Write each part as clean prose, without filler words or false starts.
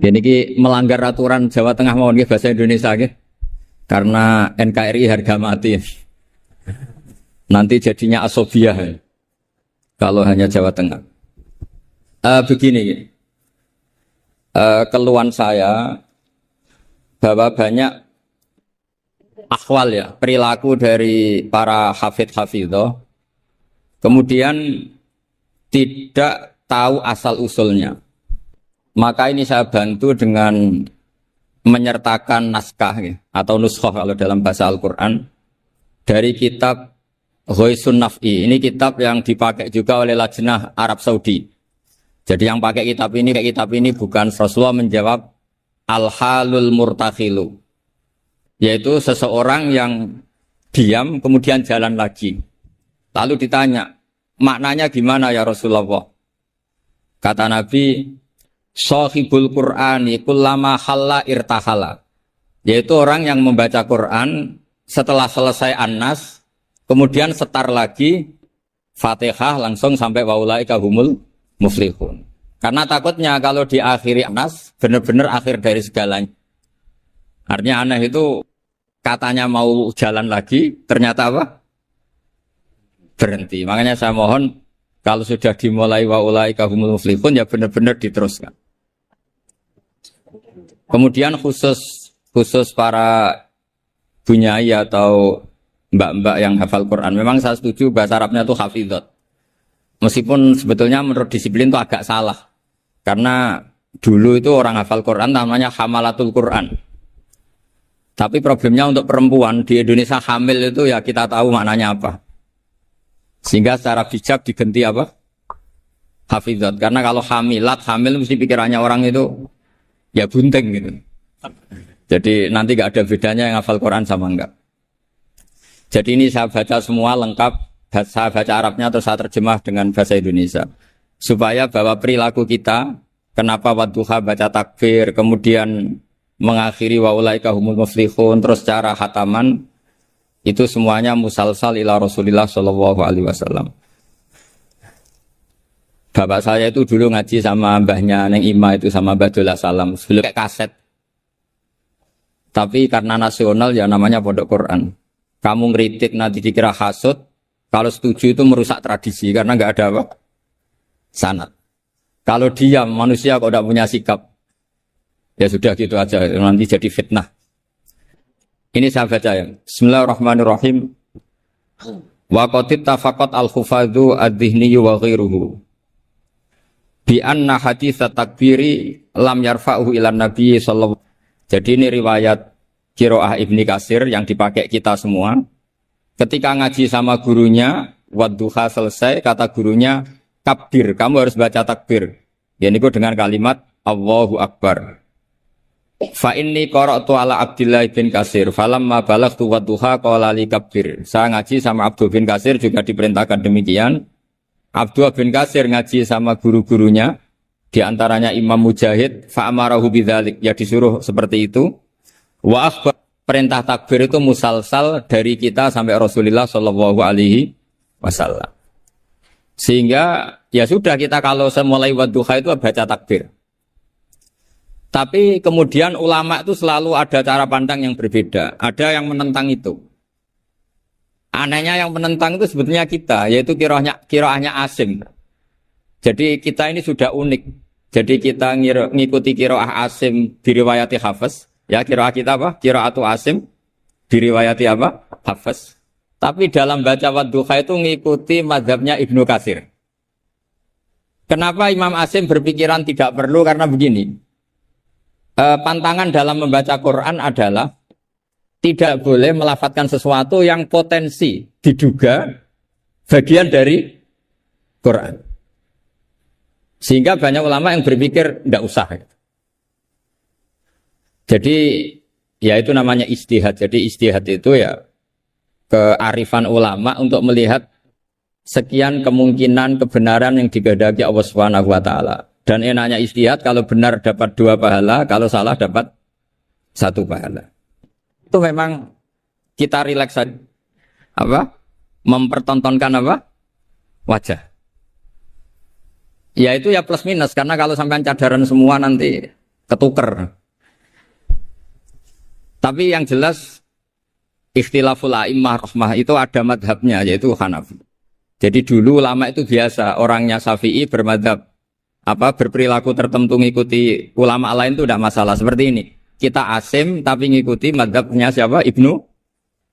Ini ki melanggar aturan Jawa Tengah mawon nggih bahasa Indonesia nggih. Karena NKRI harga mati. Nanti jadinya asobiah ya, kalau hanya Jawa Tengah. Begini, keluhan saya bahwa banyak akhwal ya, perilaku dari para hafidh-hafidhoh, kemudian tidak tahu asal usulnya. Maka ini saya bantu dengan menyertakan naskah ya, atau nuskhoh kalau dalam bahasa Al-Quran dari kitab Ghoisun Naf'i. Ini kitab yang dipakai juga oleh Lajnah Arab Saudi. Jadi yang pakai kitab ini bukan Rasulullah menjawab al-halul murtakhilu, yaitu seseorang yang diam kemudian jalan lagi. Lalu ditanya, maknanya gimana ya Rasulullah? Kata Nabi, Shahibul Qur'ani kullama halla irtahala, yaitu orang yang membaca Quran setelah selesai An-Nas kemudian setar lagi Fatihah langsung sampai waulaika humul muflihun. Karena takutnya kalau diakhiri An-Nas benar-benar akhir dari segalanya. Artinya aneh itu katanya mau jalan lagi ternyata apa? Berhenti. Makanya saya mohon kalau sudah dimulai waulaika humul muflihun ya benar-benar diteruskan. Kemudian khusus para bunyai atau mbak-mbak yang hafal Quran, memang saya setuju bahasa Arabnya itu hafidhot. Meskipun sebetulnya menurut disiplin itu agak salah. Karena dulu itu orang hafal Quran namanya hamalatul Quran. Tapi problemnya untuk perempuan di Indonesia hamil itu ya kita tahu maknanya apa. Sehingga secara bijak diganti apa? Hafidhot. Karena kalau hamil mesti pikirannya orang itu ya bunting gitu. Jadi nanti gak ada bedanya yang hafal Quran sama enggak. Jadi ini saya baca semua lengkap, saya baca Arabnya terus saya terjemah dengan bahasa Indonesia. Supaya bahwa perilaku kita, kenapa wadduha baca takbir, kemudian mengakhiri waulaika humul muflihun, terus cara khataman, itu semuanya musalsal ila Rasulillah sallallahu alaihi wasallam. Bapak saya itu dulu ngaji sama mbahnya Neng Ima itu sama Mbah Dola Salam, sebelum kayak kaset. Tapi karena nasional ya namanya Pondok Quran. Kamu ngeritik nanti dikira hasud, kalau setuju itu merusak tradisi karena nggak ada apa? Sanad. Kalau diam manusia kok tidak punya sikap, ya sudah gitu aja nanti jadi fitnah. Ini saya baca ya. Bismillahirrahmanirrahim. Wa qatib tafaqat al-hufadhu ad-dhihni wa ghairuhu bi anna hadits takbiri lam yarfa'uhu ila nabi sallallahu. Jadi ini riwayat Qiraah Ibni Katsir yang dipakai kita semua. Ketika ngaji sama gurunya, wadduha selesai, kata gurunya, kabir, kamu harus baca takbir. Yaitu dengan kalimat Allahu Akbar. Fa inni qara'tu ala Abdillah bin Katsir, falamma balaghtu wadduha qala li kabir. Saya ngaji sama Abdul bin Katsir juga diperintahkan demikian. Abdul bin Katsir ngaji sama guru-gurunya, di antaranya Imam Mujahid, fa amarahu bidzalik, ya disuruh seperti itu. Wa akhbar, perintah takbir itu musalsal dari kita sampai Rasulullah sallallahu alaihi wasallam. Sehingga ya sudah kita kalau semulai wadduha itu baca takbir. Tapi kemudian ulama itu selalu ada cara pandang yang berbeda. Ada yang menentang itu. Anehnya yang menentang itu sebetulnya kita, yaitu qiraahnya Asim. Jadi kita ini sudah unik. Jadi kita ngikuti qiraah Asim diriwayati Hafiz. Ya qiraah kita apa? Qiraatu Asim diriwayati apa? Hafiz. Tapi dalam baca wadduha itu ngikuti mazhabnya Ibnu Katsir. Kenapa Imam Asim berpikiran tidak perlu? Karena begini. Pantangan dalam membaca Quran adalah tidak boleh melafadzkan sesuatu yang potensi diduga bagian dari Quran. Sehingga banyak ulama yang berpikir tidak usah. Jadi ya itu namanya ijtihad. Jadi ijtihad itu ya kearifan ulama untuk melihat sekian kemungkinan kebenaran yang dikehendaki Allah Subhanahu wa taala. Dan enaknya ijtihad kalau benar dapat 2 pahala, kalau salah dapat 1 pahala. Itu memang kita rileks saja. Apa? Mempertontonkan apa? Wajah. Ya itu ya plus minus karena kalau sampean cadaran semua nanti ketuker. Tapi yang jelas ikhtilaful a'immah rahmah itu ada madhabnya, yaitu Hanafi. Jadi dulu ulama itu biasa, orangnya Syafi'i bermadhab berperilaku tertentu ngikuti ulama lain itu tidak masalah. Seperti ini, kita asim tapi ngikuti madhabnya siapa? Ibnu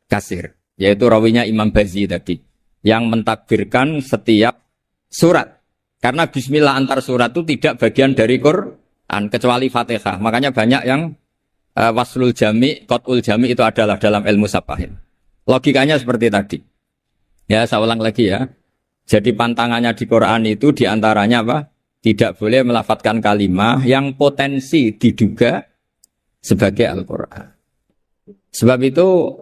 Katsir, yaitu rawinya Imam Bazi tadi, yang mentakbirkan setiap surat. Karena bismillah antar surat itu tidak bagian dari Quran kecuali Fatihah. Makanya banyak yang waslul jami, qat'ul jami itu adalah dalam ilmu sapahin. Logikanya seperti tadi. Ya, saya ulang lagi ya. Jadi pantangannya di Quran itu diantaranya apa? Tidak boleh melafadzkan kalimah yang potensi diduga sebagai Al-Quran. Sebab itu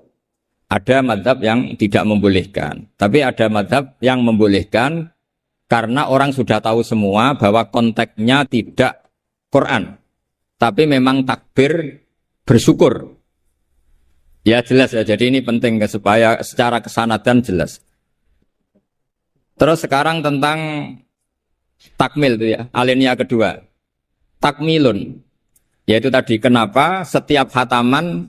ada madhab yang tidak membolehkan. Tapi ada madhab yang membolehkan karena orang sudah tahu semua bahwa konteksnya tidak Quran. Tapi memang takbir bersyukur. Ya jelas ya, jadi ini penting supaya secara kesanatan jelas. Terus sekarang tentang takmil itu ya, alinea kedua. Takmilun, yaitu tadi kenapa setiap khataman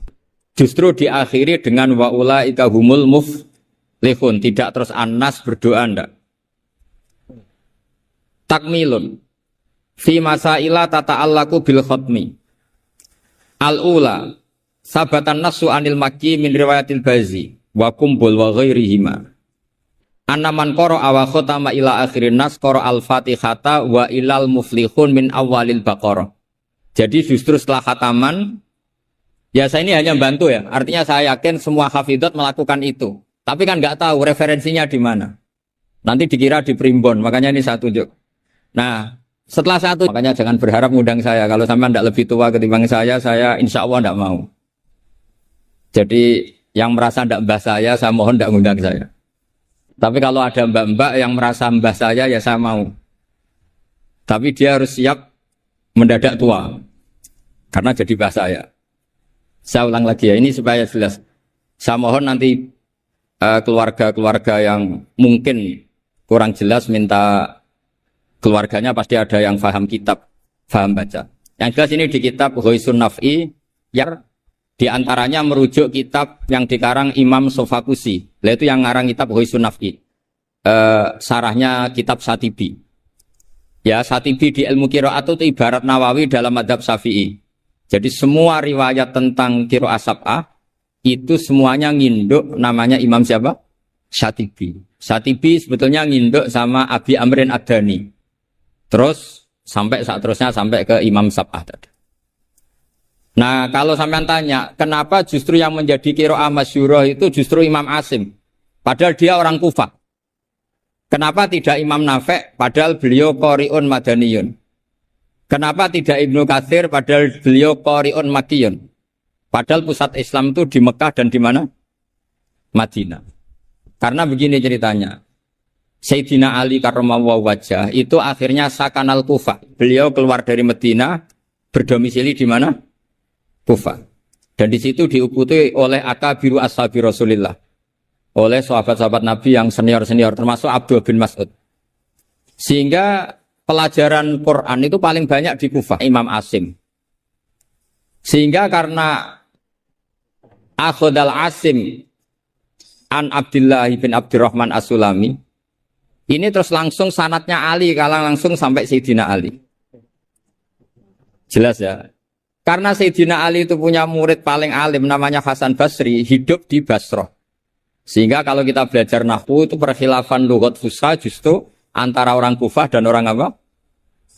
justru diakhiri dengan wa ulaika humul muflihun, tidak terus An-Nas berdoa ndak. Takmilun fi masaila tata'allaku bil khatmi. Al-ula sabatan nasu anil makki min riwayatil bazi wa kumbul wa ghairihima. Annaman qara'a wa khatama ila akhirin nas qara al-fatihata wa ilal muflihun min awalil baqarah. Jadi justru setelah khataman, ya saya ini hanya bantu ya. Artinya saya yakin semua hafidhat melakukan itu. Tapi kan nggak tahu referensinya di mana. Nanti dikira di primbon, makanya ini saya tunjuk. Nah, setelah satu, makanya jangan berharap ngundang saya. Kalau sampai tidak lebih tua ketimbang saya insya Allah tidak mau. Jadi yang merasa tidak mbah saya mohon tidak ngundang saya. Tapi kalau ada mbak-mbak yang merasa mbah saya, ya saya mau. Tapi dia harus siap mendadak tua. Karena jadi mbah saya. Saya ulang lagi ya, ini supaya jelas. Saya mohon nanti keluarga-keluarga yang mungkin kurang jelas minta keluarganya pasti ada yang paham kitab, paham baca. Yang jelas ini di kitab Ghoisun Naf'i, yang diantaranya merujuk kitab yang dikarang Imam Sofakusi. Itu yang ngarang kitab Ghoisun Naf'i. Sarahnya kitab Satibi. Ya, Satibi di ilmu qiraat itu ibarat Nawawi dalam madhab Syafi'i. Jadi semua riwayat tentang qiraat sab'ah itu semuanya nginduk namanya Imam siapa? Satibi. Satibi sebetulnya nginduk sama Abi Amrin Ad-Dani. Terus sampai saat terusnya sampai ke Imam Sab'ah tadi. Nah, kalau sampean tanya, kenapa justru yang menjadi qiraah masyhurah itu justru Imam Asim? Padahal dia orang Kufah. Kenapa tidak Imam Nafi' padahal beliau qari'un madaniyun? Kenapa tidak Ibnu Katsir padahal beliau qari'un makkiyun? Padahal pusat Islam itu di Mekah dan di mana? Madinah. Karena begini ceritanya. Sayyidina Ali karramallahu wajhah itu akhirnya sakanal Kufah. Beliau keluar dari Madinah, berdomisili di mana? Kufah. Dan di situ diikuti oleh akabiru ashabi Rasulillah. Oleh sahabat-sahabat Nabi yang senior-senior termasuk Abdul bin Mas'ud. Sehingga pelajaran Quran itu paling banyak di Kufah, Imam Asim. Sehingga karena Akhodal Asim an Abdullah bin Abdurrahman As-Sulami, ini terus langsung sanatnya Ali, kalau langsung sampai Sayyidina Ali. Jelas ya. Karena Sayyidina Ali itu punya murid paling alim namanya Hasan Basri, hidup di Basrah. Sehingga kalau kita belajar nahwu itu perkhilafan lughat fusha justru antara orang Kufah dan orang apa?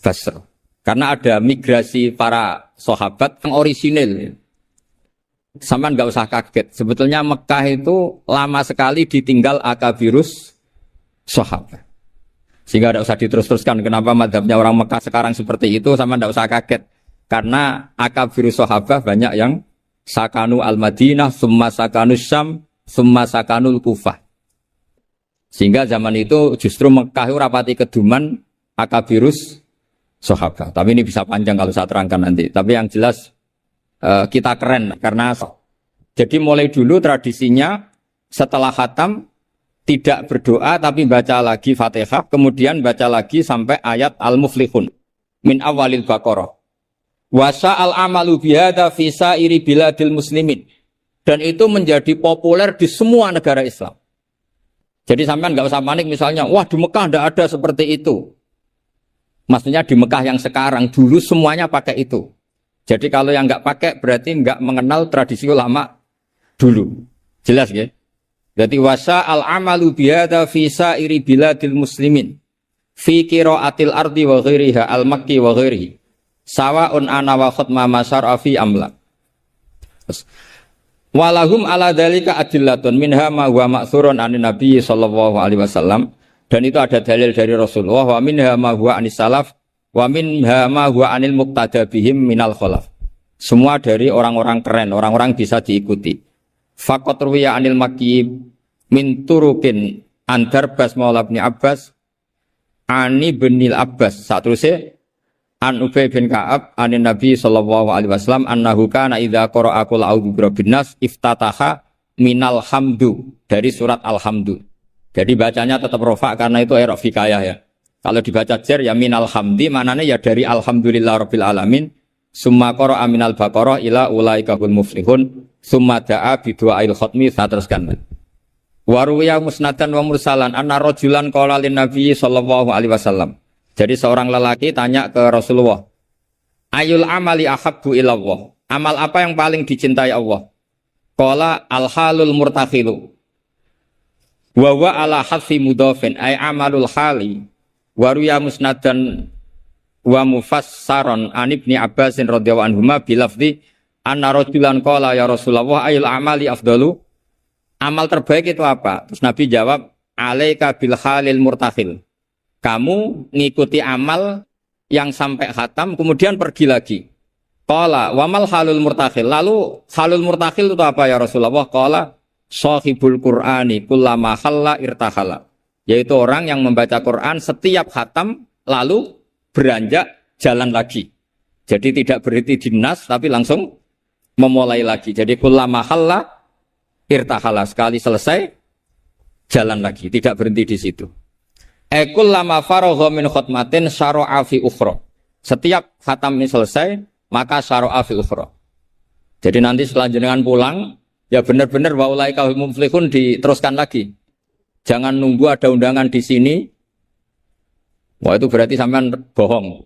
Basrah. Karena ada migrasi para sahabat yang orisinil. Sama nggak usah kaget. Sebetulnya Mekah itu lama sekali ditinggal akabirus sahabat. Sehingga tidak usah diterus-teruskan kenapa madhabnya orang Mekah sekarang seperti itu, sama tidak usah kaget. Karena akabirus sahabat banyak yang sakanu al-Madinah, summa sakanu Syam, summa sakanul Kufah. Sehingga zaman itu justru Mekah itu rapati keduman akabirus sahabat. Tapi ini bisa panjang kalau saya terangkan nanti. Tapi yang jelas kita keren karena jadi mulai dulu tradisinya setelah khatam tidak berdoa tapi baca lagi Fatihah, kemudian baca lagi sampai ayat Al-Muflihun min awalil Baqarah. Wasa al amalu bihada fi sairi biladil muslimin. Dan itu menjadi populer di semua negara Islam. Jadi sampean nggak usah panik misalnya, wah di Mekah tidak ada seperti itu. Maksudnya di Mekah yang sekarang, dulu semuanya pakai itu. Jadi kalau yang nggak pakai berarti nggak mengenal tradisi ulama dulu. Jelas ya? Jadi wasa al amalu bihada fi sairi biladil muslimin. Fi qiraatil ardi wa ghairiha al makki wa ghairihi. Sawaun ana wa khutma masyar'a fi amla. Walahum ala dzalika adillatun minha ma huwa ma'thurun anin nabi sallallahu alaihi wasallam, dan itu ada dalil dari Rasulullah, wa minha ma huwa anis salaf wa minha ma huwa anil muqtada bihim minal khalaf. Semua dari orang-orang keren, orang-orang bisa diikuti. Faqat ruwiya anil makki min turukin antar bas maula bin Abbas ani binil Abbas satruse an Ubay bin Ka'ab anin Nabi sallallahu alaihi wasallam annahu kana idza qara'a qul a'udzu birabbin nas iftataha minal hamdu, dari surat alhamdu. Jadi bacanya tetap rofa karena itu i'rab hikayah ya. Kalau dibaca jar ya minal hamdi, maknanya ya dari alhamdulillah rabbil alamin. Summa qara'a minal baqarah ila ulaika hul muflihun. Summa da'a bi du'ail khatmi, saya teruskan. Wa ruwiya musnadan wa mursalan anna rajulan qala lin nabi sallallahu alaihi wasallam. Jadi seorang lelaki tanya ke Rasulullah, ayul amali ahabbu ilallah, amal apa yang paling dicintai Allah? Qala al-halul murtakhilu wa wa ala hadfi mudhafin ay amalul hali. Wa ruya musnadan wa mufassaron an ibni Abbasin radhiyallahu anhuma bilafzi anna rajulan qala ya Rasulullah ayul amali afdalu, amal terbaik itu apa? Terus Nabi jawab, alaika bil halil murtakhil, kamu ngikuti amal yang sampai khatam kemudian pergi lagi. Qala wamal halul murtakhil, lalu halul murtakhil itu apa ya Rasulullah? Qala sahibul qur'ani kullama khalla irtahala, yaitu orang yang membaca Quran setiap khatam lalu beranjak jalan lagi. Jadi tidak berhenti di nas tapi langsung memulai lagi. Jadi kullama khalla irtahala, sekali selesai jalan lagi, tidak berhenti di situ. Ekul lama faragha min khutmatin syara'a fi ukhra. Setiap khatam ini selesai, maka syara'a fi ukhra. Jadi nanti setelah jenengan pulang, ya benar-benar wa ulaika hum muflihun diteruskan lagi. Jangan nunggu ada undangan di sini. Wah itu berarti sampean bohong.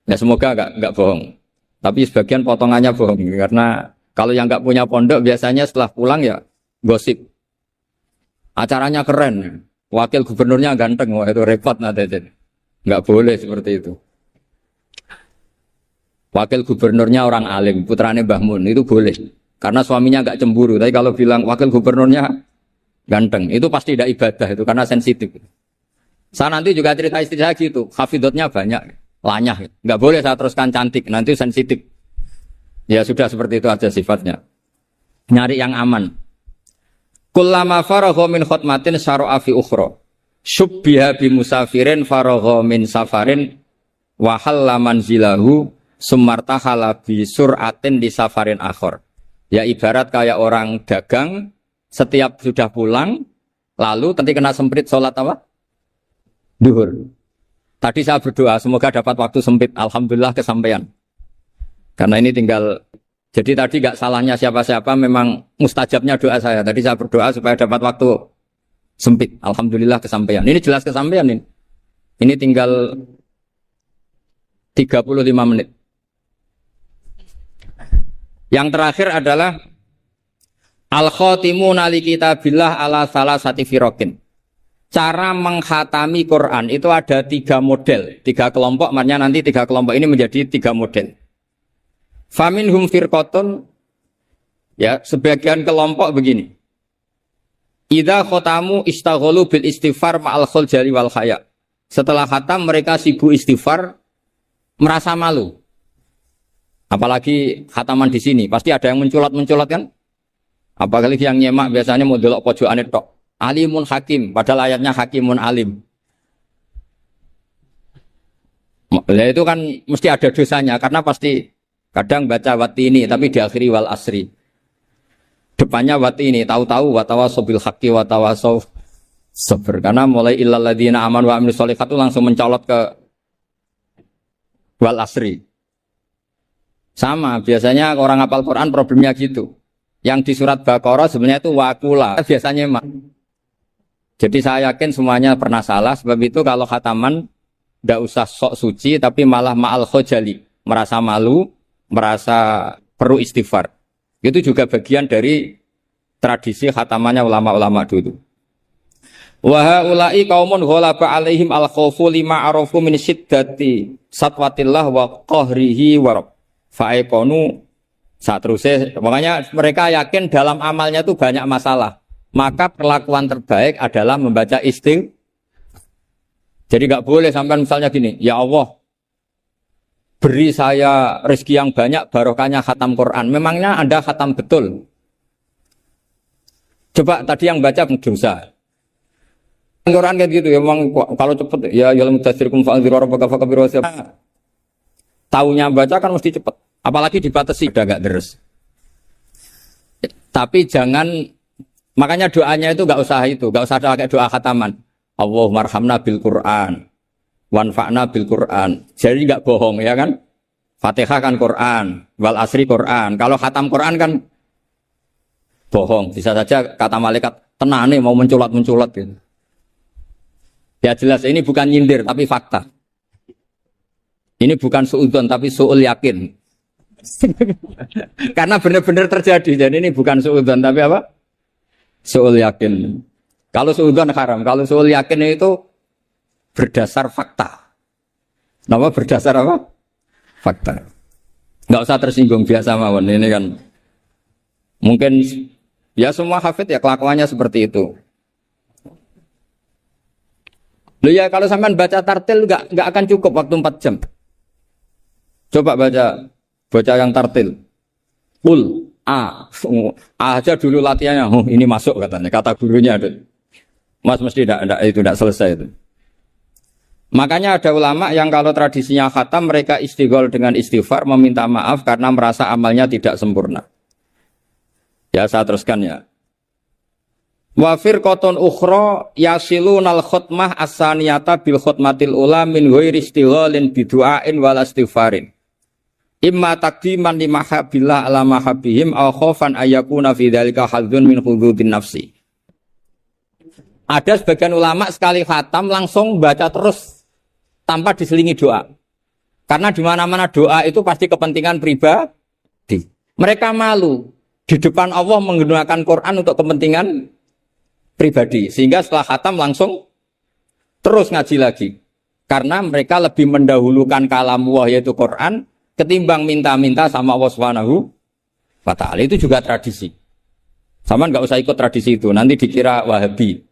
Ya semoga enggak bohong. Tapi sebagian potongannya bohong karena kalau yang enggak punya pondok biasanya setelah pulang ya gosip. Acaranya keren. Wakil gubernurnya ganteng, wah itu repot nanti. Enggak boleh seperti itu. Wakil gubernurnya orang alim, putranya Mbah Mun, itu boleh. Karena suaminya enggak cemburu. Tapi kalau bilang wakil gubernurnya ganteng, itu pasti tidak ibadah itu karena sensitif. Saya nanti juga cerita istri saya gitu, hafidotnya banyak, lanyah. Enggak boleh saya teruskan cantik, nanti sensitif. Ya sudah seperti itu aja sifatnya. Nyari yang aman. Kullama faragha min khutmatin syara'a fi ukhra. Syubbiha bi musafirin faragha min safarin wa halla manzilahu sumartahala bi sur'atin di safarin akhir. Ya ibarat kayak orang dagang setiap sudah pulang lalu nanti kena semprit salat apa? Duhur. Tadi saya berdoa semoga dapat waktu sempit, alhamdulillah kesampaian. Karena ini tinggal. Jadi tadi gak salahnya siapa-siapa, memang mustajabnya doa saya. Tadi saya berdoa supaya dapat waktu sempit. Alhamdulillah kesampaian. Ini jelas kesampaian ini. Ini tinggal 35 menit. Yang terakhir adalah al-khotimuna li kitabillah ala salasati firokin. Cara mengkhatami Quran itu ada 3 model. 3 kelompok, maknanya nanti 3 kelompok ini menjadi 3 model. Faminhum firqatun, ya sebagian kelompok begini. Idza khotamu istaghalu bil istighfar ma'al khuljali wal khaya. Setelah khatam mereka sibuk istighfar, merasa malu. Apalagi khataman di sini, pasti ada yang menculat-menculat kan? Apalagi yang nyemak biasanya mau delok pojokane tok. Alimun hakim, padahal ayatnya hakimun alim. Nah, itu kan mesti ada dosanya karena pasti kadang baca wati ini tapi diakhiri wal asri. Depannya wati ini, tahu-tahu watawasaw bil haqqi watawasaw sabr. Karena mulai illal ladzina amanu wa amilus sholihat itu langsung mencolot ke wal asri. Sama, biasanya orang hafal Quran problemnya gitu. Yang di surat Baqarah sebenarnya itu wakula, biasanya emang. Jadi saya yakin semuanya pernah salah, sebab itu kalau khataman tidak usah sok suci, tapi malah ma'al khojali, merasa malu, merasa perlu istighfar. Itu juga bagian dari tradisi khatamannya ulama-ulama dulu. Wa haula'i qaumun ghalaba 'alaihim al-khaufu lima arafu min syiddati satwatillah wa qahrihi wa rabb. Fa'aiqonu saterusnya, makanya mereka yakin dalam amalnya itu banyak masalah. Maka perlakuan terbaik adalah membaca istighfar. Jadi nggak boleh sampai misalnya gini, ya Allah, beri saya rezeki yang banyak, barokahnya khatam Quran. Memangnya Anda khatam betul? Coba tadi yang baca dosa. Quran kayak gitu ya, memang kalau cepet ya yalam mudaththirkum fa'anziru rabbaka fakabbiru wasab. Taunya baca kan mesti cepet. Apalagi dibatasi udah nggak terus. Tapi jangan, makanya doanya itu nggak usah pakai doa khataman. Allahummarhamna bil Quran, wanfa'na bil Quran. Jadi nggak bohong ya kan? Fatihah kan Quran, wal asri Quran. Kalau khatam Quran kan bohong. Bisa saja kata malaikat tenane mau menculat gitu. Ya jelas ini bukan nyindir tapi fakta. Ini bukan suudzon tapi suul yakin. Karena benar-benar terjadi. Jadi ini bukan suudzon tapi apa? Suul yakin. Kalau suudzon haram, kalau suul yakin itu berdasar fakta. Nama berdasar apa? Fakta. Enggak usah tersinggung, biasa mawon. Ini kan mungkin ya semua hafid ya kelakuannya seperti itu. Loh ya kalau sampean baca tartil enggak akan cukup waktu 4 jam. Coba baca yang tartil. Qul A aja dulu latihannya. Oh, ini masuk katanya. Kata gurunya ada. Mas mesti tidak selesai itu. Makanya ada ulama yang kalau tradisinya khatam mereka istighol dengan istighfar meminta maaf karena merasa amalnya tidak sempurna. Ya saya teruskan ya. Wa firqatun ukhra yasilunal khutmah as-saniyata bil khutmatil ula min ghairi istighalin bidu'ain wal istighfarin. Imma taqdiman li mahabbillah ala mahabbihim aw khaufan ayyakuna fi dzalika hadzun min hududin nafsi. Ada sebagian ulama sekali khatam langsung baca terus tanpa diselingi doa. Karena di mana-mana doa itu pasti kepentingan pribadi. Mereka malu di depan Allah menggunakan Quran untuk kepentingan pribadi, sehingga setelah khatam langsung terus ngaji lagi karena mereka lebih mendahulukan kalamullah yaitu Quran ketimbang minta-minta sama Allah Subhanahu wa ta'ala. Itu juga tradisi. Sama nggak usah ikut tradisi itu, nanti dikira Wahabi.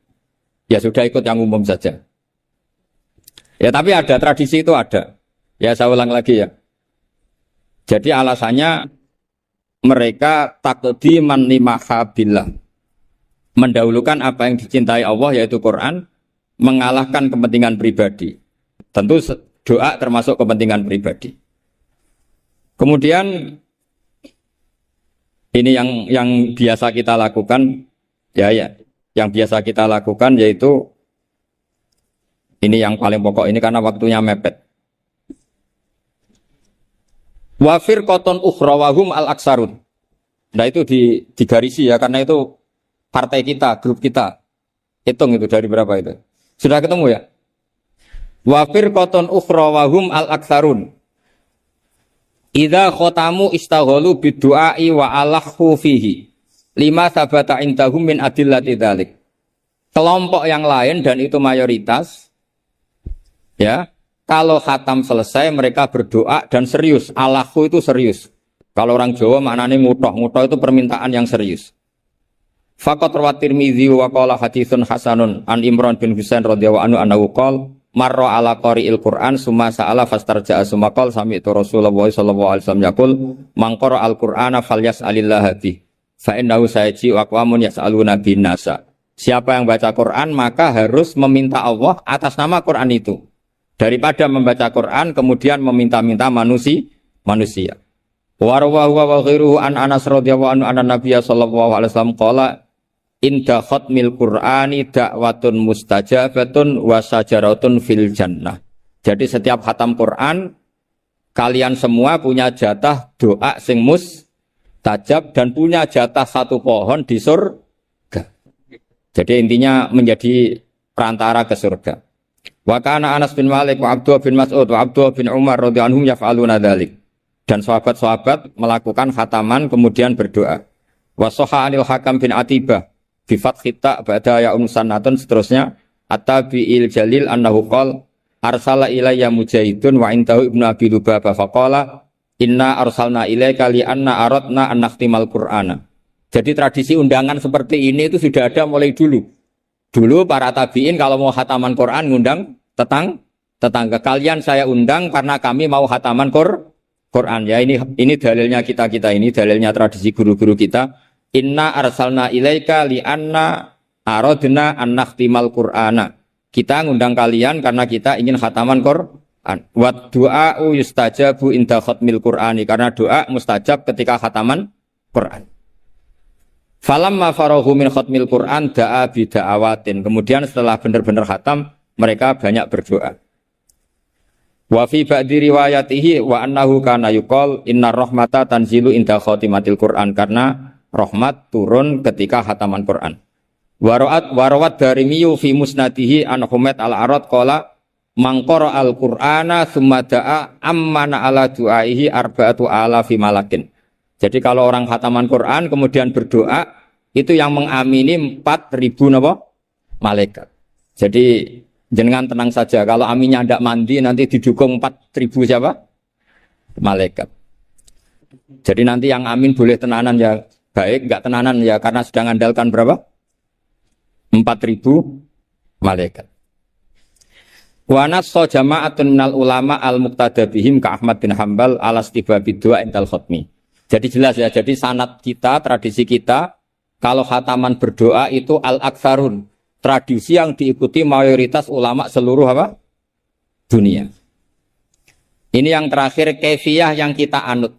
Ya sudah ikut yang umum saja. Ya tapi ada tradisi itu ada. Ya saya ulang lagi ya. Jadi alasannya mereka taqdiman li mahabbillah, mendahulukan apa yang dicintai Allah yaitu Quran, mengalahkan kepentingan pribadi. Tentu doa termasuk kepentingan pribadi. Kemudian ini yang biasa kita lakukan ya yang biasa kita lakukan yaitu ini yang paling pokok ini karena waktunya mepet. Wa firqatun ukhra wa hum al-aksarun. Nah itu digarisi ya karena itu partai kita, grup kita. Hitung itu dari berapa itu. Sudah ketemu ya? Wa firqatun ukhra wa hum al-aktsarun. Idza khatamu istaghalu bid-du'ai wa alahu fihi. Lima sabata indahum min adillati dzalik. Kelompok yang lain dan itu mayoritas ya, kalau khatam selesai mereka berdoa dan serius. Alahu itu serius. Kalau orang Jawa maknanya ngutoh. Ngutoh itu permintaan yang serius. Faqat rawat Tirmidzi wa qala haditsun hasanun an Imran bin Husain radhiyallahu anhu annahu qala marra ala qari'il Qur'an summa sa'ala fastarja'a summa qala sami'tu Rasulullah sallallahu alaihi wasallam yaqul man qara'a al-Qur'ana falyas'alillah bi fa innahu sayaji wa aqwamun yas'aluna bin nasa. Siapa yang baca Quran maka harus meminta Allah atas nama Quran itu daripada membaca Quran kemudian meminta-minta manusia. Wa rawahu wa ghairuhu an Anas radhiyallahu anhu anna Nabiy sallallahu alaihi wasallam qala inda khatmil Qur'ani da'watun mustajabatun wa sajaratun fil jannah. Jadi setiap khatam Quran kalian semua punya jatah doa sing mustajab dan punya jatah satu pohon di surga. Jadi intinya menjadi perantara ke surga. Wa kana Anas bin Malik wa Abdullah bin Mas'ud wa Abdullah bin Umar radhiyallahu anhum yaf'aluna dzalik. Dan sahabat-sahabat melakukan khataman kemudian berdoa. Wa sahha anil Hakam bin Atibah bi fathi ta ba'da ya musannatun seterusnya at-tabi'il jalil annahu qala arsala ilayya mujahidun wa indahu ibnu abi lubabah faqala inna arsalna ilaika li anna aradna an nakhtimal qur'ana. Jadi tradisi undangan seperti ini itu sudah ada mulai dulu. Dulu para tabi'in kalau mau khataman Quran ngundang tetangga kalian saya undang karena kami mau khataman Quran. Ya ini dalilnya kita ini dalilnya tradisi guru-guru kita. Inna arsalna ilaika li anna aradna an nakhtimal qur'ana. Kita ngundang kalian karena kita ingin khataman Quran. Wa du'a'u yustajabu inda khatmil Qur'ani, karena doa mustajab ketika khataman Quran. Falamma farahu min khatmil Qur'an da'a bida'awatin. Kemudian setelah benar-benar khatam, mereka banyak berdoa. Wa fi ba'di riwayatihi wa annahu kana yuqal inna rahmata tanzilu inda khatimatil Qur'an, karena rahmat turun ketika khataman Quran. Warawat Darimiyu fi musnadihi an Humaid al-Arad qala mangqara al-Qur'ana tsumma da'a ammana ala du'aihi arba'atu alafi malakin. Jadi kalau orang khataman Quran kemudian berdoa, itu yang mengamini 4.000 napa? Malaikat. Jadi jenengan tenang saja, kalau aminnya ndak mandi nanti didukung 4.000 siapa? Malaikat. Jadi nanti yang amin boleh tenanan ya baik, enggak tenanan ya karena sudah ngandalkan berapa? 4.000 malaikat. Wa nassa jama'atun minal ulama al-muqtada bihim ka Ahmad bin Hambal ala istibabid du'a indal khatmi. Jadi jelas ya, jadi sanad kita, tradisi kita kalau khataman berdoa itu al-aktsarun, tradisi yang diikuti mayoritas ulama seluruh apa? Dunia. Ini yang terakhir kaifiyah yang kita anut.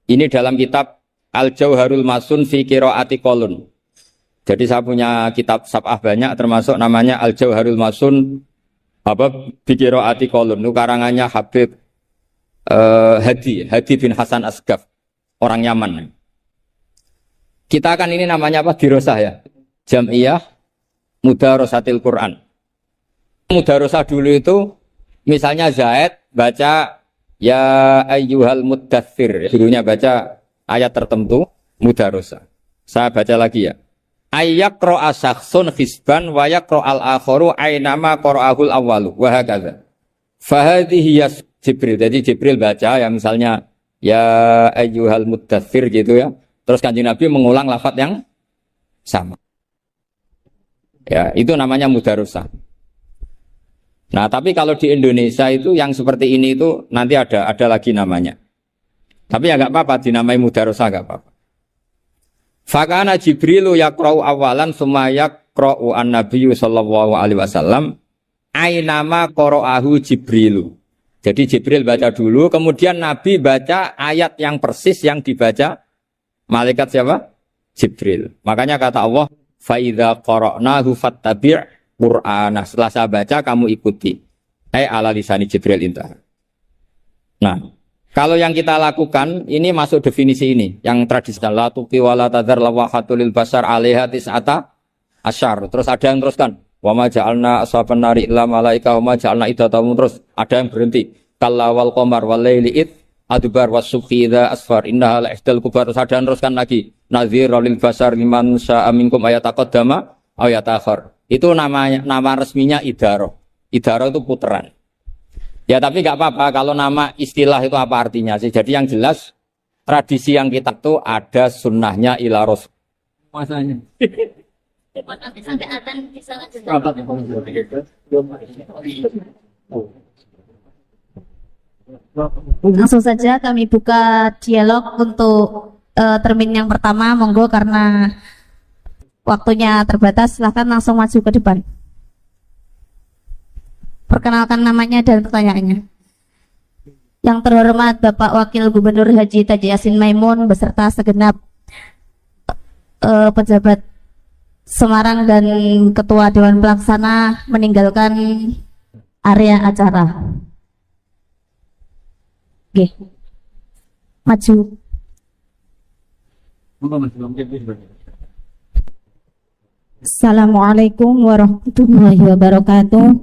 Ini dalam kitab Al-Jauharul Masun fi Qiraati Qolun. Jadi saya punya kitab sab'ah banyak termasuk namanya Al-Jauharul Masun bi Qiraati Qolun. Itu karangannya Habib Hadi bin Hasan Asgaf, orang Yaman. Kita kan ini namanya apa? Dirosah ya. Jam'iyah Mudarosatil Quran. Mudarosah dulu itu misalnya Zaid baca ya ayyuhal muddathir, gurunya baca ayat tertentu mudarosah. Saya baca lagi ya. Ayyaqra'a syakhsun hisban wa yaqra'al akharu aynama qara'ahul awwalu wa hakadha. Fa hadhihi Jibril. Jadi Jibril baca ya misalnya ya ayyuhal muddathir gitu ya. Terus Kanjeng Nabi mengulang lafaz yang sama. Ya, itu namanya mudarosah. Nah, tapi kalau di Indonesia itu yang seperti ini itu nanti ada lagi namanya. Tapi ya enggak apa-apa dinamai mudarosah enggak apa-apa. Fakana Jibrilu yaqra'u awalan summa yaqra'u an-nabiyyu sallallahu alaihi wasallam ainama qara'ahu Jibrilu. Jadi Jibril baca dulu, kemudian Nabi baca ayat yang persis yang dibaca malaikat siapa? Jibril. Makanya kata Allah, fa idza qara'nahu fattabi' Qur'ana. Setelah saya baca kamu ikuti. Ala lisani Jibril intah. Nah, kalau yang kita lakukan, ini masuk definisi ini. Yang tradisional, la tuqi wa la tadhar lawahatul lil basar alaiha tis'ata asyar. Terus ada yang teruskan, wa ma ja'alna ashaban nari illa malaika wa ma ja'alna idatamu. Terus ada yang berhenti. Kalla wal qamar wal laili id adbar was subhi idza asfar innaha la ihdal kubar. Terus ada yang teruskan lagi. Nadhir lil basar liman sya'a minkum ayataqaddama aw yatakhar. Itu nama resminya idaro. Idaro itu puteran. Ya tapi nggak apa-apa kalau nama istilah itu apa artinya sih. Jadi yang jelas tradisi yang kita tuh ada sunnahnya ila rasul. Masanya. Sampai adzan bisa langsung saja kami buka dialog untuk termin yang pertama. Monggo karena waktunya terbatas, silahkan langsung maju ke depan. Perkenalkan namanya dan pertanyaannya. Yang terhormat Bapak Wakil Gubernur Haji Taji Yasin Maimun beserta segenap pejabat Semarang dan Ketua Dewan Pelaksana meninggalkan area acara. Nggih. Maju. Assalamualaikum warahmatullahi wabarakatuh.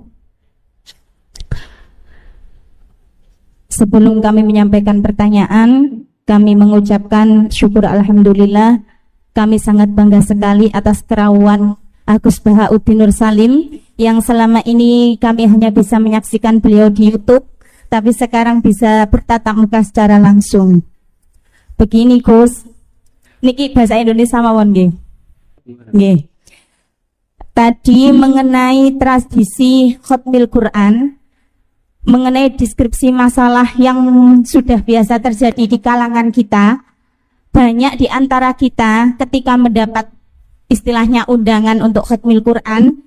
Sebelum kami menyampaikan pertanyaan, kami mengucapkan syukur alhamdulillah. Kami sangat bangga sekali atas kerawan Agus Bahauddin Nur Salim yang selama ini kami hanya bisa menyaksikan beliau di YouTube, tapi sekarang bisa bertatap muka secara langsung. Begini Gus, niki bahasa Indonesia mawon nggih. Nggih. Tadi mengenai tradisi khatmil Quran, mengenai deskripsi masalah yang sudah biasa terjadi di kalangan kita, banyak di antara kita ketika mendapat istilahnya undangan untuk khatmil Quran,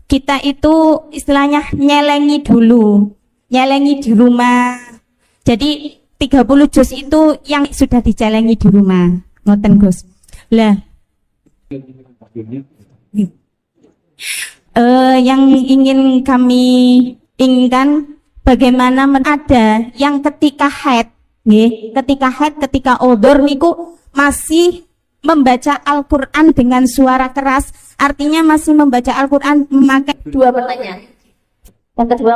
kita itu istilahnya nyelengi dulu, nyelengi di rumah. Jadi 30 juz itu yang sudah dicelengi di rumah, ngoten Gus. Lah, yang ingin kami inginkan bagaimana ada yang ketika haid, ketika odor niku masih membaca Al-Quran dengan suara keras, artinya masih membaca Al-Quran memakai dua pertanyaan. Yang kedua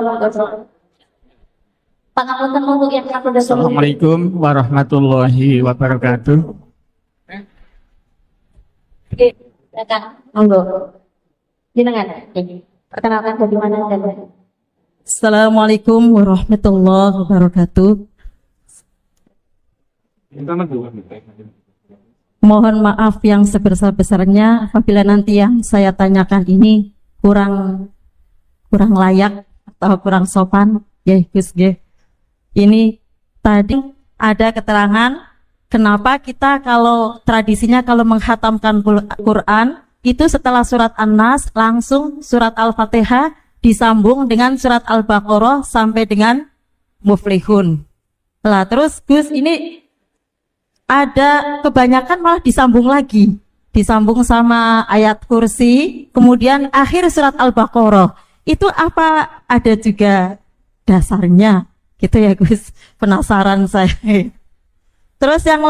Pangapunten untuk yang Assalamualaikum warahmatullahi wabarakatuh. Monggo. Jenengan. Perkenalkan dari mana dan Assalamualaikum warahmatullahi wabarakatuh. Mohon maaf yang sebesar-besarnya apabila nanti yang saya tanyakan ini kurang layak atau kurang sopan. Gus. Ini tadi ada keterangan kenapa kita kalau tradisinya kalau menghatamkan Quran itu setelah surat An-Nas langsung surat Al-Fatihah disambung dengan surat Al-Baqarah sampai dengan Muflihun. Lah terus Gus ini ada kebanyakan malah disambung lagi, disambung sama ayat kursi, kemudian akhir surat Al-Baqarah. Itu apa ada juga dasarnya? Gitu ya Gus, penasaran saya. Terus yang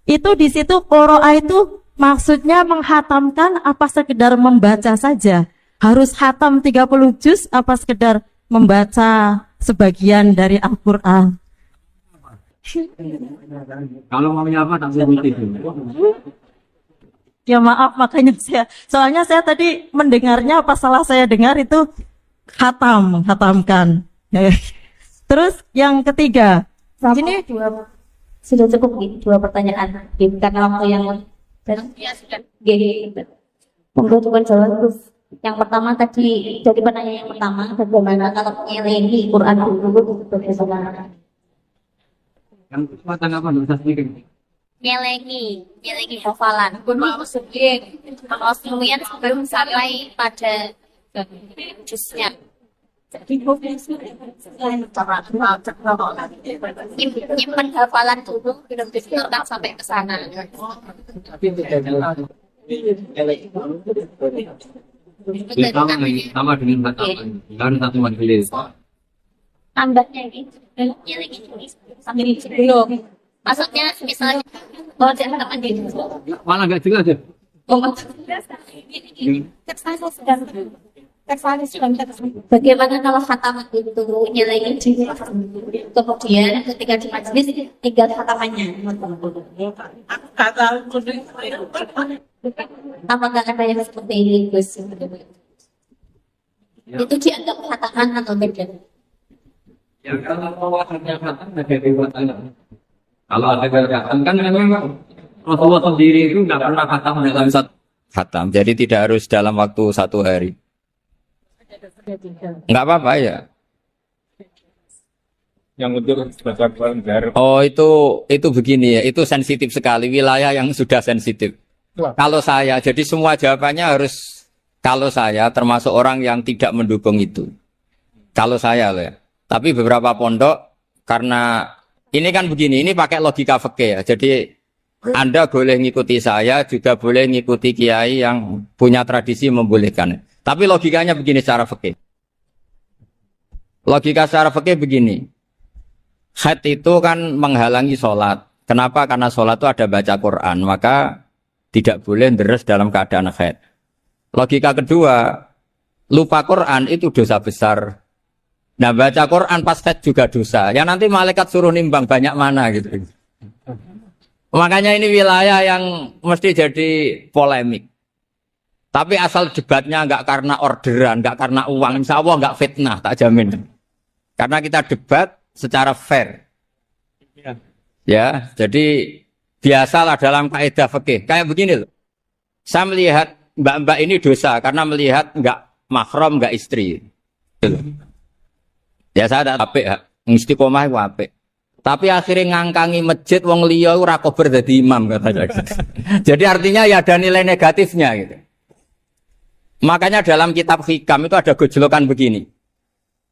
itu di situ qiraah itu maksudnya menghatamkan apa sekedar membaca saja? Harus hatam 30 juz apa sekedar membaca sebagian dari Al-Qur'an? Kalau mau apa tak ngerti. Ya maaf makanya soalnya saya tadi mendengarnya apa salah saya dengar itu hatamkan. Terus yang ketiga, ini sudah cukup dua pertanyaan karena waktu yang sudah monggo coba jawab Gus. Yang pertama tadi dari penanya yang pertama bagaimana kalau nyelengi Quran dulu bagaimana? Yang kesempatan apa bisa sedikit? Nyelengi hafalan. Maksudnya kalau semuanya sebelum sampai pada jusnya. Nyimpen hafalan dulu belum sampai ke sana. Sama dengan harus satu majelis. Tambahnya gitu. Sambil belum. Maksudnya misalnya kalau jangan teman di Malah nggak jelas ya. Bagaimana kalau khataman itu nilainya kemudian ketika di majelis tinggal khatamannya? Apakah ada yang seperti ini Gus? Itu dianggap khataman atau beda? Ya kalau wahannya khatam ada riwayat. Kalau ada khatam kan memang Rasulullah sendiri itu nggak pernah khatam dalam satu khatam. Jadi tidak harus dalam waktu 1 hari. Nggak apa-apa ya. Yang untuk baca Quran. Oh itu begini ya. Itu sensitif sekali wilayah yang sudah sensitif. Kalau saya jadi semua jawabannya harus kalau saya termasuk orang yang tidak mendukung itu. Kalau saya loh ya. Tapi beberapa pondok karena ini kan begini, ini pakai logika fikih ya. Jadi Anda boleh ngikuti saya, juga boleh ngikuti kiai yang punya tradisi membolehkan. Tapi logikanya begini secara fikih. Logika secara fikih begini. Haid itu kan menghalangi sholat. Kenapa? Karena sholat itu ada baca Quran, maka tidak boleh deres dalam keadaan haid. Logika kedua, lupa Quran itu dosa besar. Nah, baca Quran pas haid juga dosa. Ya nanti malaikat suruh nimbang banyak mana gitu. Makanya ini wilayah yang mesti jadi polemik. Tapi asal debatnya nggak karena orderan, nggak karena uang, insya Allah nggak fitnah, tak jamin. Karena kita debat secara fair. Ya, jadi biasalah dalam kaidah fikih. Kayak begini loh. Saya melihat mbak-mbak ini dosa karena melihat nggak mahram, nggak istri. Ya saya ada apik, istiqomah itu apik. Tapi akhirnya ngangkangi masjid wong liya ora kober dadi imam katanya. Jadi artinya ya ada nilai negatifnya gitu. Makanya dalam kitab Hikam itu ada gejolokan begini.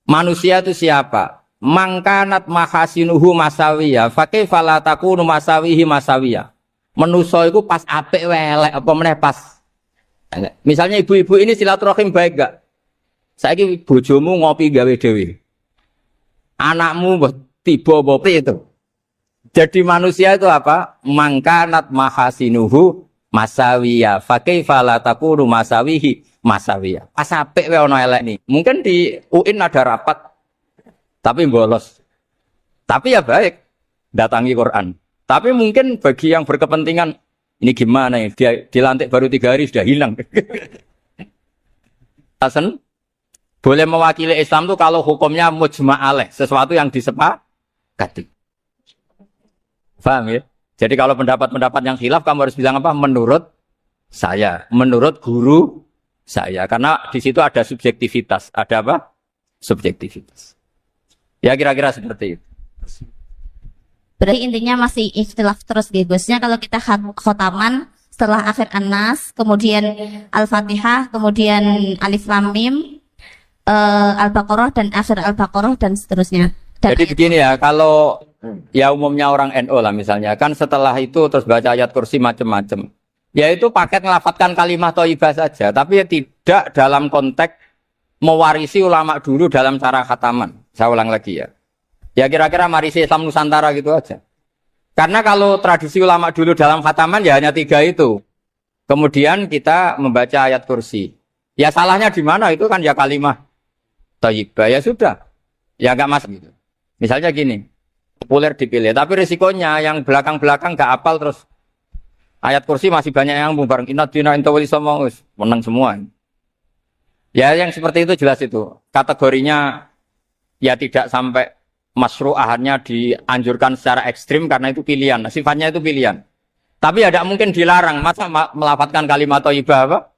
Manusia itu siapa? Mangkanat mahasinuhu masawiya, fakaifa la takunu masawihi masawiya. Manusia itu pas apik welek apa meneh pas. Misalnya ibu-ibu ini silaturahim baik gak? Saiki bojomu ngopi gawe dhewe. Anakmu tiba bopi itu. Jadi manusia itu apa? Mangkanat mahasinuhu masawiya, fakaifa la takunu masawihi masawiya. Pas apik wae ono elek nih. Mungkin di UIN ada rapat tapi bolos. Tapi ya baik datangi Quran. Tapi mungkin bagi yang berkepentingan ini gimana ya? Dia dilantik baru 3 hari sudah hilang. Hasan boleh mewakili Islam tuh kalau hukumnya mujma' alaih, sesuatu yang disepakati. Paham ya? Jadi kalau pendapat-pendapat yang khilaf kamu harus bilang apa? Menurut saya, menurut guru saya, karena di situ ada subjektivitas, ada apa? Subjektivitas. Ya kira-kira seperti itu. Berarti intinya masih ikhtilaf terus Gusnya kalau kita khotaman setelah akhir An-Nas, kemudian Al-Fatihah, kemudian Alif Lam Mim, Al-Baqarah dan akhir Al-Baqarah dan seterusnya. Dan jadi begini ya, kalau ya umumnya orang NU lah misalnya, kan setelah itu terus baca ayat kursi macam-macam. Ya itu paket ngelafatkan kalimat thayyibah saja, tapi ya tidak dalam konteks mewarisi ulama dulu dalam cara khataman. Saya ulang lagi ya. Ya kira-kira marisi Islam Nusantara gitu aja. Karena kalau tradisi ulama dulu dalam khataman ya hanya 3 itu. Kemudian kita membaca ayat kursi. Ya salahnya di mana itu kan ya kalimat thayyibah, ya sudah. Ya enggak mas gitu. Misalnya gini, populer dipilih, tapi risikonya yang belakang-belakang enggak hafal terus ayat kursi masih banyak yang bareng inna dina inta wali somongus, menang semua. Ya yang seperti itu jelas itu. Kategorinya ya tidak sampai masyru'ahannya dianjurkan secara ekstrim karena itu pilihan. Sifatnya itu pilihan. Tapi ya tidak mungkin dilarang. Masa melafadzkan kalimat thayyibah apa?